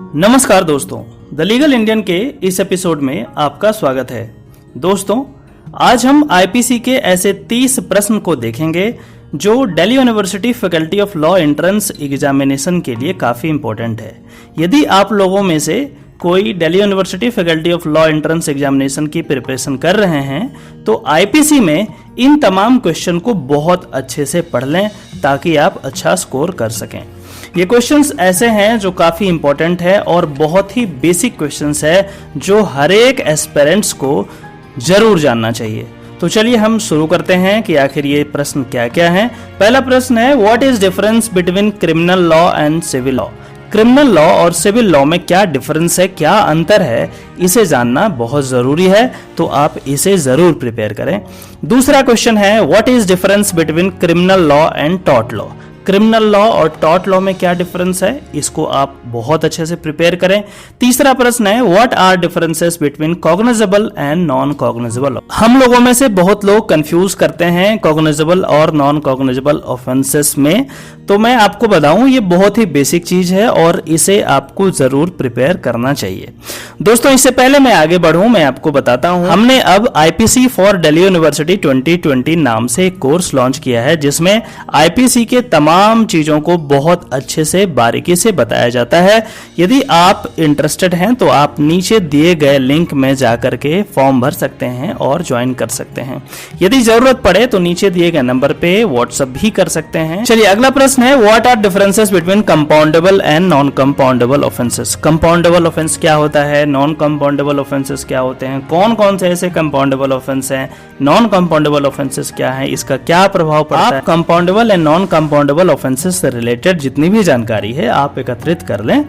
नमस्कार दोस्तों, the legal Indian के इस एपिसोड में आपका स्वागत है। दोस्तों, आज हम आईपीसी के ऐसे 30 प्रश्न को देखेंगे जो Delhi university faculty of law entrance examination के लिए काफ़ी इंपॉर्टेंट है। यदि आप लोगों में से कोई Delhi university faculty of law entrance examination की प्रिपरेशन कर रहे हैं तो आईपीसी में इन तमाम क्वेश्चन को बहुत अच्छे से पढ़ लें ताकि आप अच्छा स्कोर कर सकें। ये क्वेश्चंस ऐसे हैं जो काफ़ी इंपॉर्टेंट है और बहुत ही बेसिक क्वेश्चंस है जो हर एक एस्पिरेंट्स को जरूर जानना चाहिए। तो चलिए हम शुरू करते हैं कि आखिर ये प्रश्न क्या क्या हैं। पहला प्रश्न है, what is difference between criminal law and civil law. Criminal law और सिविल लॉ में क्या डिफरेंस है, क्या अंतर है, इसे जानना बहुत जरूरी है, तो आप इसे जरूर प्रिपेयर करें। दूसरा क्वेश्चन है, what is difference between criminal law and tort law. Criminal law और टॉर्ट लॉ में क्या डिफरेंस है, इसको आप बहुत अच्छे से प्रिपेयर करें। तीसरा प्रश्न है, what are differences between cognizable and non cognizable. हम लोगों में से बहुत लोग कंफ्यूज करते हैं कॉग्निजेबल और नॉन कॉग्निजेबल ऑफेंसेस में, तो मैं आपको बताऊं ये बहुत ही बेसिक चीज है और इसे आपको जरूर प्रिपेयर करना चाहिए। दोस्तों, इससे पहले मैं आगे बढ़ूं, मैं आपको बताता हूं, हमने अब आईपीसी फॉर दिल्ली यूनिवर्सिटी 2020 नाम से एक कोर्स लॉन्च किया है जिसमें आईपीसी के तमाम चीजों को बहुत अच्छे से बारीकी से बताया जाता है। यदि आप इंटरेस्टेड हैं तो आप नीचे दिए गए लिंक में जाकर के फॉर्म भर सकते हैं और ज्वाइन कर सकते हैं। यदि जरूरत पड़े तो नीचे दिए गए नंबर पे व्हाट्सएप भी कर सकते हैं। चलिए, अगला प्रश्न है, what are differences between compoundable and non compoundable offences. Compoundable offence क्या होता है, नॉन कंपाउंडेबल ऑफेंसेस क्या होते हैं, कौन कौन से ऐसे कंपाउंडेबल ऑफेंस हैं, नॉन कंपाउंडेबल ऑफेंसेस क्या है, इसका क्या प्रभाव पड़ता है। Compoundable and non compoundable offences से रिलेटेड जितनी भी जानकारी है आप एकत्रित कर लें।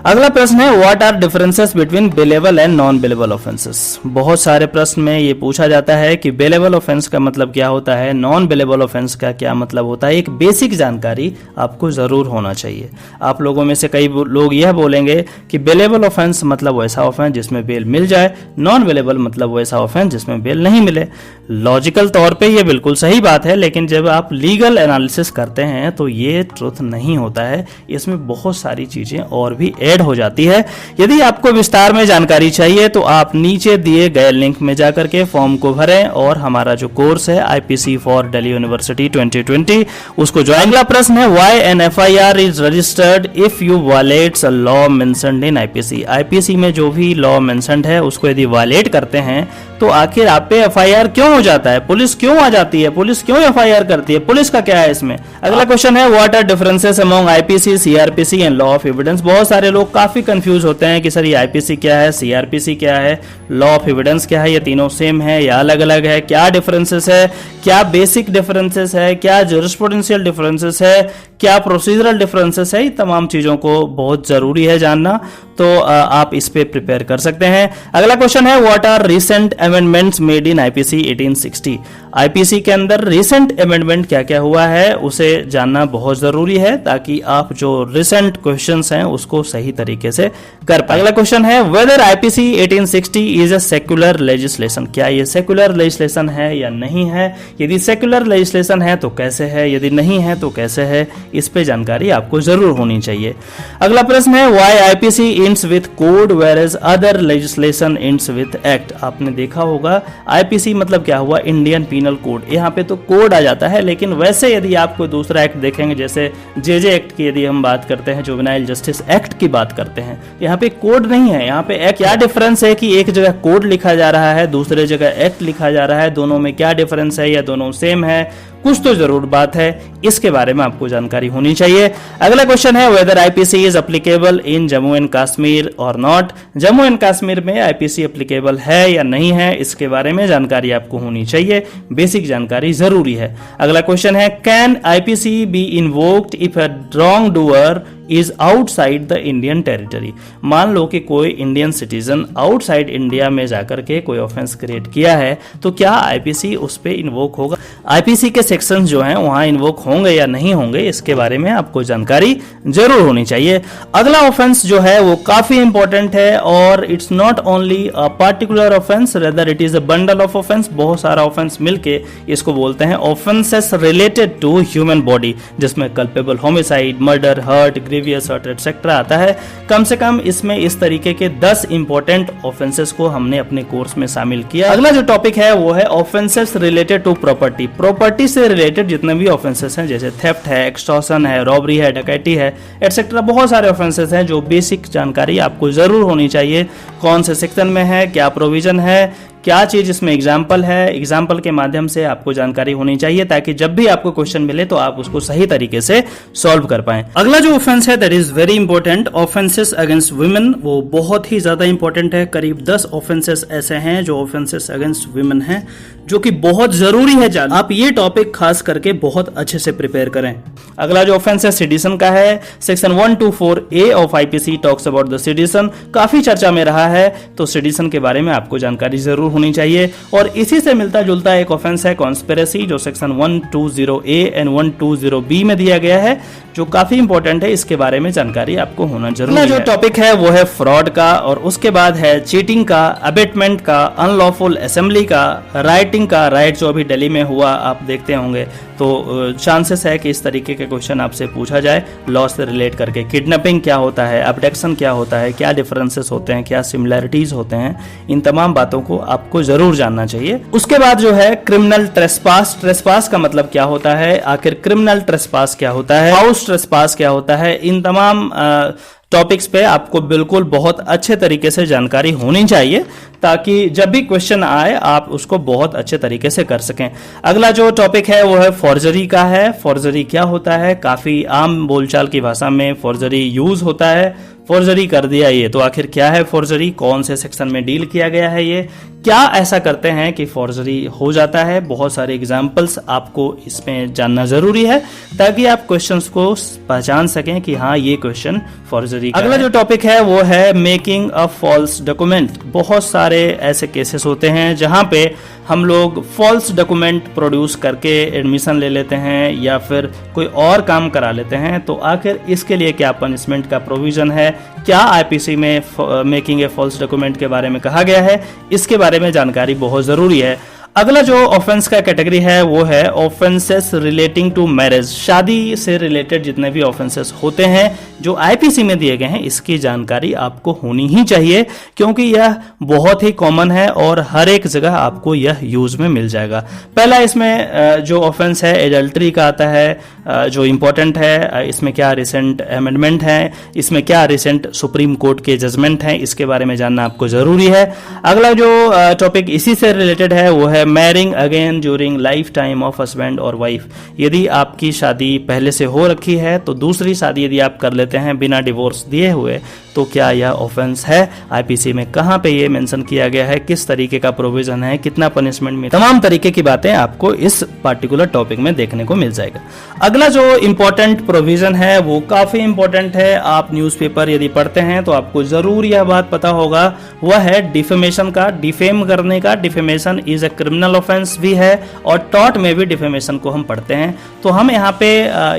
अगला प्रश्न है, what are differences between bailable and non bailable offences. बहुत सारे प्रश्न में ये पूछा जाता है कि बेलेबल ऑफेंस का मतलब क्या होता है, नॉन बेलेबल ऑफेंस का क्या मतलब होता है। एक बेसिक जानकारी आपको जरूर होना चाहिए। आप लोगों में से कई लोग यह बोलेंगे कि बेलेबल ऑफेंस मतलब वैसा ऑफेंस जिसमें बेल मिल जाए, नॉन बेलेबल मतलब वैसा ऑफेंस जिसमें बेल नहीं मिले। लॉजिकल तौर पे ये बिल्कुल सही बात है, लेकिन जब आप लीगल एनालिसिस करते हैं तो ये ट्रुथ नहीं होता है। इसमें बहुत सारी चीजें और भी ऐड हो जाती है। यदि आपको विस्तार में जानकारी चाहिए तो आप नीचे दिए गए लिंक में जाकर के फॉर्म को भरें और हमारा जो कोर्स है आईपीसी फॉर दिल्ली यूनिवर्सिटी 2020 उसको ज्वाइन। अगला प्रश्न है, why an FIR is registered if you violets a law mentioned in IPC. IPC में जो भी लॉ मेंशन्ड है उसको यदि वायलेट करते हैं तो आखिर आप पे एफआईआर क्यों हो जाता है, पुलिस क्यों आ जाती है, पुलिस क्यों एफआईआर करती है, पुलिस का क्या है इसमें। अगला क्वेश्चन है, what are differences among IPC, CrPC and law of evidence. बहुत सारे लोग काफी कंफ्यूज होते हैं कि सर ये आईपीसी क्या है, सीआरपीसी क्या है, लॉ ऑफ एविडेंस क्या है, ये तीनों सेम है या अलग अलग है, क्या डिफरेंसेस है, क्या बेसिक डिफरेंसेस है, क्या जूरिस्प्रूडेंशियल डिफरेंसेस है, क्या प्रोसीजरल डिफरेंसेस है। तमाम चीजों को बहुत जरूरी है जानना, तो आप इस पे प्रिपेयर कर सकते हैं। अगला क्वेश्चन है, what are recent amendments made in IPC 1860। IPC के अंदर रिसेंट अमेंडमेंट क्या क्या हुआ है उसे जानना बहुत जरूरी है ताकि आप जो रिसेंट क्वेश्चंस हैं उसको सही तरीके से कर पाए। अगला क्वेश्चन है, whether IPC 1860 is a secular legislation. क्या ये सेक्युलर लेजिस्लेशन है या नहीं है, यदि सेक्युलर लेजिस्लेशन है तो कैसे है, यदि नहीं है तो कैसे है, इस पे जानकारी आपको जरूर होनी चाहिए। अगला प्रश्न है, why IPC ends with code whereas other legislation ends with act. आपने देखा होगा आईपीसी मतलब क्या हुआ, इंडियन पीनल कोड। यहाँ पे तो कोड आ जाता है, लेकिन वैसे यदि आप कोई दूसरा एक्ट देखेंगे, जैसे जेजे एक्ट की यदि हम बात करते हैं, जुवेनाइल जस्टिस एक्ट की बात करते हैं, यहाँ पे कोड नहीं है, यहाँ पे एक्ट। क्या डिफरेंस है कि एक जगह कोड लिखा जा रहा है, दूसरे जगह एक्ट लिखा जा रहा है, दोनों में क्या डिफरेंस है या दोनों सेम है, कुछ तो जरूर बात है, इसके बारे में आपको जानकारी होनी चाहिए। अगला क्वेश्चन है, whether IPC is applicable in Jammu and Kashmir और नॉट। जम्मू एंड कश्मीर में आईपीसी एप्लीकेबल है या नहीं है, इसके बारे में जानकारी आपको होनी चाहिए, बेसिक जानकारी जरूरी है। अगला क्वेश्चन है, can IPC be invoked if a wrong doer is outside the Indian territory. मान लो कि कोई इंडियन सिटीजन आउटसाइड इंडिया में जाकर के कोई ऑफेंस क्रिएट किया है, तो क्या आईपीसी उस पे इन्वोक होगा। आईपीसी के सेक्शंस जो हैं वहां इन्वोक होंगे या नहीं होंगे, इसके बारे में आपको जानकारी जरूर होनी चाहिए। अगला ऑफेंस जो है वो काफी इंपॉर्टेंट है और it's not only a particular offence, rather it is a bundle of offence. बहुत सारा ऑफेंस मिलके इसको बोलते हैं offences related to human body, जिसमें culpable homicide, murder, hurt, grievous hurt etcetera आता है। कम से कम इसमें इस तरीके के 10 इंपॉर्टेंट ऑफेंसेस को हमने अपने कोर्स में शामिल किया। अगला जो टॉपिक है वो है offences related to property. Property से रिलेटेड जितने भी ऑफेंसेस हैं, जैसे थेफ्ट है, एक्सटॉर्शन है, रॉबरी है, डकैती है, एटसेट्रा, बहुत सारे ऑफेंसेस हैं जो बेसिक जानकारी आपको जरूर होनी चाहिए। कौन से सेक्शन में है, क्या प्रोविजन है, क्या चीज इसमें एग्जाम्पल है, एग्जाम्पल के माध्यम से आपको जानकारी होनी चाहिए ताकि जब भी आपको क्वेश्चन मिले तो आप उसको सही तरीके से सॉल्व कर पाएं। अगला जो ऑफेंस है that is very important, offences against women. वो बहुत ही ज्यादा इंपॉर्टेंट है। करीब 10 ऑफेंसेस ऐसे हैं जो ऑफेंसेस अगेंस्ट वुमेन हैं जो कि बहुत जरूरी है जानना। आप ये टॉपिक खास करके बहुत अच्छे से प्रिपेयर करें। अगला जो ऑफेंस है सेडिशन का है। Section 124A of IPC talks about the sedition, काफी चर्चा में रहा है, तो सेडिशन के बारे में आपको जानकारी जरूर होनी चाहिए। और इसी से मिलता जुलता एक ऑफेंस है कॉन्स्पिरेसी, जो सेक्शन 120A एंड 120B में दिया गया है, जो काफी इंपॉर्टेंट है। इसके बारे में जानकारी आपको होना जरूरी है। जो टॉपिक है वो है फ्रॉड का, और उसके बाद है चीटिंग का, अबेटमेंट का, अनलॉफुल असेंबली का, राइटिंग का। राइट जो अभी दिल्ली में हुआ आप देखते होंगे, तो चांसेस है कि इस तरीके के क्वेश्चन आपसे पूछा जाए लॉ से रिलेट करके। किडनैपिंग क्या होता है, अबडक्शन क्या होता है, क्या डिफरेंसेस होते हैं, क्या सिमिलैरिटीज होते हैं, इन तमाम बातों को आपको जरूर जानना चाहिए। उसके बाद जो है क्रिमिनल ट्रेसपास। ट्रेसपास का मतलब क्या होता है, आखिर क्रिमिनल ट्रेसपास क्या होता है, हाउस ट्रेसपास क्या होता है, इन तमाम टॉपिक्स पे आपको बिल्कुल बहुत अच्छे तरीके से जानकारी होनी चाहिए ताकि जब भी क्वेश्चन आए आप उसको बहुत अच्छे तरीके से कर सकें। अगला जो टॉपिक है वो है फॉर्जरी का है। फॉर्जरी क्या होता है, काफी आम बोलचाल की भाषा में फॉर्जरी यूज होता है। फॉर्जरी कर दिया ये, तो आखिर क्या है फॉर्जरी, कौन से सेक्शन में डील किया गया है, ये क्या ऐसा करते हैं कि फॉर्जरी हो जाता है। बहुत सारे एग्जाम्पल्स आपको इसमें जानना जरूरी है ताकि आप क्वेश्चंस को पहचान सकें कि हाँ ये क्वेश्चन फॉर्जरी का है। अगला जो टॉपिक है वो है मेकिंग अ फॉल्स डॉक्यूमेंट। बहुत सारे ऐसे केसेस होते हैं जहां पे हम लोग फॉल्स डॉक्यूमेंट प्रोड्यूस करके एडमिशन ले लेते हैं या फिर कोई और काम करा लेते हैं। तो आखिर इसके लिए क्या पनिशमेंट का प्रोविजन है, क्या आईपीसी में मेकिंग ए फॉल्स डॉक्यूमेंट के बारे में कहा गया है, इसके बारे में जानकारी बहुत जरूरी है। अगला जो ऑफेंस का कैटेगरी है वो है ऑफेंसेस रिलेटिंग टू मैरिज। शादी से रिलेटेड जितने भी ऑफेंसेस होते हैं जो आईपीसी में दिए गए हैं, इसकी जानकारी आपको होनी ही चाहिए क्योंकि यह बहुत ही कॉमन है और हर एक जगह आपको यह यूज में मिल जाएगा। पहला इसमें जो ऑफेंस है एडल्ट्री का आता है, जो इंपॉर्टेंट है। इसमें क्या रिसेंट अमेंडमेंट है, इसमें क्या रिसेंट सुप्रीम कोर्ट के जजमेंट हैं, इसके बारे में जानना आपको जरूरी है। अगला जो टॉपिक इसी से रिलेटेड है वो है marrying again during life time of husband और वाइफ। यदि आपकी शादी पहले से हो रखी है तो दूसरी शादी यदि आप कर लेते हैं बिना डिवोर्स दिए हुए, तो क्या यह ऑफेंस है आईपीसी में, कहां पे ये मेंशन किया गया है, किस तरीके का प्रोविजन है, कितना पनिशमेंट में, तमाम तरीके की बातें आपको इस पार्टिकुलर टॉपिक में देखने को मिल जाएगा। अगला जो इंपॉर्टेंट प्रोविजन है वो काफी इंपॉर्टेंट है। आप न्यूज़पेपर यदि पढ़ते हैं तो आपको जरूर यह बात पता होगा, वह है डिफेमेशन का, डिफेम करने का। Defamation is a criminal offence भी है और टॉर्ट में भी डिफेमेशन को हम पढ़ते हैं। तो हम यहाँ पे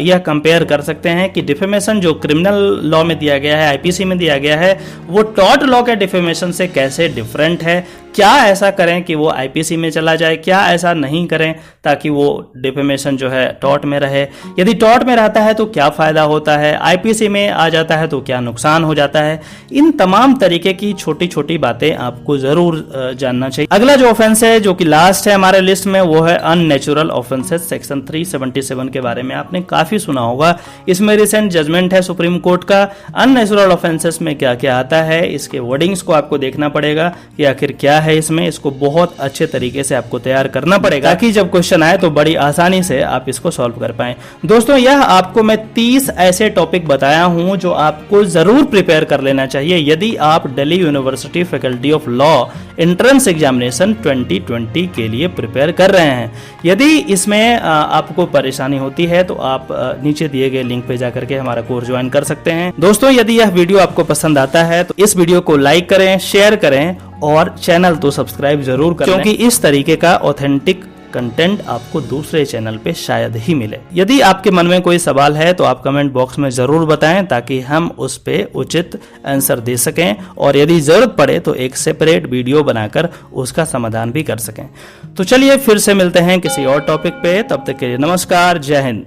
यह कंपेयर कर सकते हैं कि डिफेमेशन जो क्रिमिनल लॉ में दिया गया है, आईपीसी में दिया गया है, वो टॉर्ट लॉ के डिफेमेशन से कैसे डिफरेंट है। क्या ऐसा करें कि वो आईपीसी में चला जाए, क्या ऐसा नहीं करें ताकि वो डिफेमेशन जो है टॉर्ट में रहे। यदि टॉर्ट में रहता है तो क्या फायदा होता है, आईपीसी में आ जाता है तो क्या नुकसान हो जाता है। इन तमाम तरीके की छोटी छोटी बातें आपको जरूर जानना चाहिए। अगला जो ऑफेंस है जो कि लास्ट है हमारे लिस्ट में वो है अननेचुरल ऑफेंसेस। सेक्शन 377 के बारे में आपने काफी सुना होगा। इसमें रिसेंट जजमेंट है सुप्रीम कोर्ट का। अननेचुरल ऑफेंसेस में क्या क्या आता है, इसके वर्डिंग्स को आपको देखना पड़ेगा कि आखिर क्या है इसमें। इसको बहुत अच्छे तरीके से आपको तैयार करना पड़ेगा ताकि जब क्वेश्चन आए तो बड़ी आसानी से आप इसको सॉल्व कर पाएं। दोस्तों यह आपको मैं 30 ऐसे टॉपिक बताया हूं जो आपको जरूर प्रिपेयर कर लेना चाहिए यदि आप Delhi university faculty of law entrance examination 2020 के लिए प्रिपेयर कर रहे हैं। यदि इसमें आपको परेशानी होती है तो आप नीचे दिए गए लिंक पे जाकर के हमारा कोर्स ज्वाइन कर सकते हैं। दोस्तों यदि यह वीडियो आपको पसंद आता है तो इस वीडियो को लाइक करें, शेयर करें और चैनल तो सब्सक्राइब जरूर करें क्योंकि इस तरीके का ऑथेंटिक कंटेंट आपको दूसरे चैनल पे शायद ही मिले। यदि आपके मन में कोई सवाल है तो आप कमेंट बॉक्स में जरूर बताएं ताकि हम उस पे उचित आंसर दे सकें और यदि जरूरत पड़े तो एक सेपरेट वीडियो बनाकर उसका समाधान भी कर सकें। तो चलिए फिर से मिलते हैं किसी और टॉपिक पे, तब तक के लिए नमस्कार, जय हिंद।